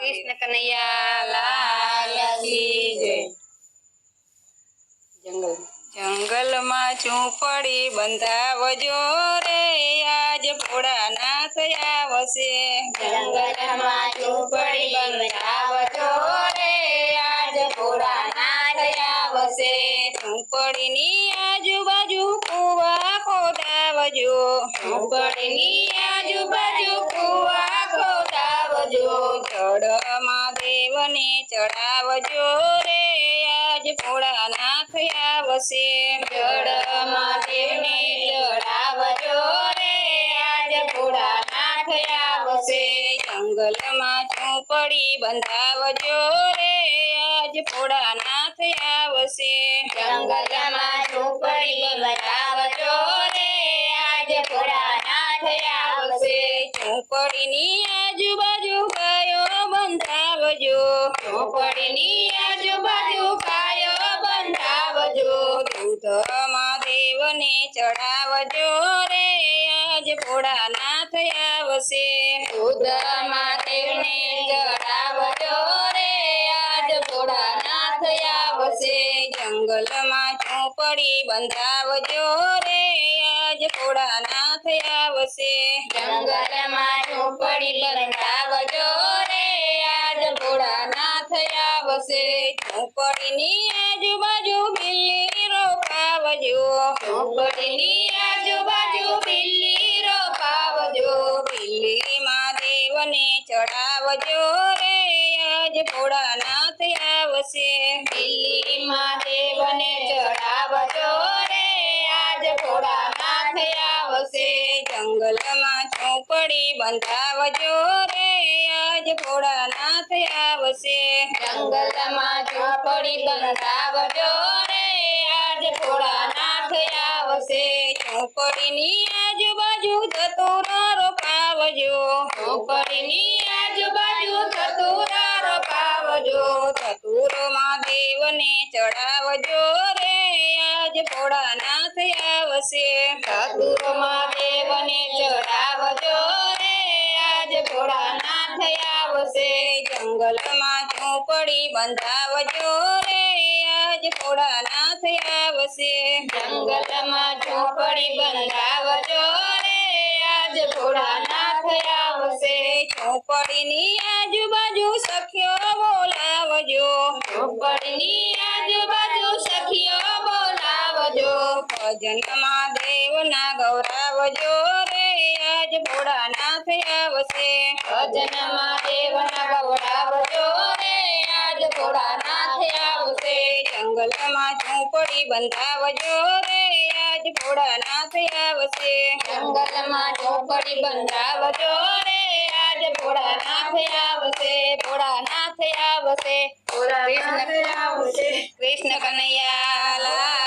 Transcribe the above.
कृष्ण कन्हैया लाल की जय। जंगल में झूंपड़ी बंधावजो रे आज भोळानाथ आवशे। जंगल में झूंपड़ी बंधावजो रे आज भोळानाथ आवशे। झूंपड़ीनी आजूबाजू कुवा खोदावजो। झूंपड़ीनी आजूबाजू कुवा खोदावजो। जड़ महादेवने चढ़ावजो रे आज भोळानाथ आवशे। जड़ महादेवने चढ़ावजो रे आज भोळानाथ आवशे। जंगल में झूंपड़ी बंधावजो रे आज भोळानाथ आवशे। जंगल में झूंपड़ी बंधावजो रे आज भोळानाथ आवशे। झूंपड़ीनी आजूबाजू गायो बंधावजो। झूंपड़ीनी आजूबाजू गायो बंधावजो। दूध महादेवने चढ़ावजो रे आज भोळानाथ आवशे। दूध महादेवने चढ़ावजो रे आज भोळानाथ आवशे। जंगल में झूंपड़ी बंधावजो रे आज भोळानाथ आवशे। जंगल में झूंपड़ी बंधावजो रे आज भोळानाथ आवशे। झूंपड़ीनी आजूबाजू बिल्ली रोपावजो। झूंपड़ीनी आजूबाजू बिल्ली रोपावजो। बिल्ली महादेवने चढ़ावजो रे आज भोळानाथ आवशे। बिल्ली महादेवने चढ़ावजो रे आज भोळानाथ आवशे। जंगल में झूंपड़ी बंधावजो रे आज भोळानाथ आवशे। जंगल में झूंपड़ी बंधावजो रे आज भोळानाथ आवशे। झूंपड़ीनी आजूबाजू धतूरा रोपावजो। झूंपड़ीनी आजूबाजू धतूरा रोपावजो। धतूरो महादेवने चढ़ावजो रे आज भोळानाथ आवशे। धतूरो महादेवने चढ़ावजो रे आज भोळानाथ आवशे। जंगल में झूंपड़ी बंधावजो रे आज भोळानाथ आवशे। जंगल में झूंपड़ी बंधावजो रे आज भोळानाथ आवशे। झूंपड़ीनी आजूबाजू सखियो बोलावजो। झूंपड़ीनी आजूबाजू सखियो बोलावजो। भजन महादेवना गौरावजो रे आज भोळानाथ आवशे। भजन महादेवना गौरावजो रे आज भोळानाथ आवशे। जंगल में झूंपड़ी बंधावजो रे आज भोळानाथ आवशे। जंगल में झूंपड़ी बंधावजो रे आज भोळानाथ आवशे। भोळानाथ आवशे। कृष्ण कन्हैया लाल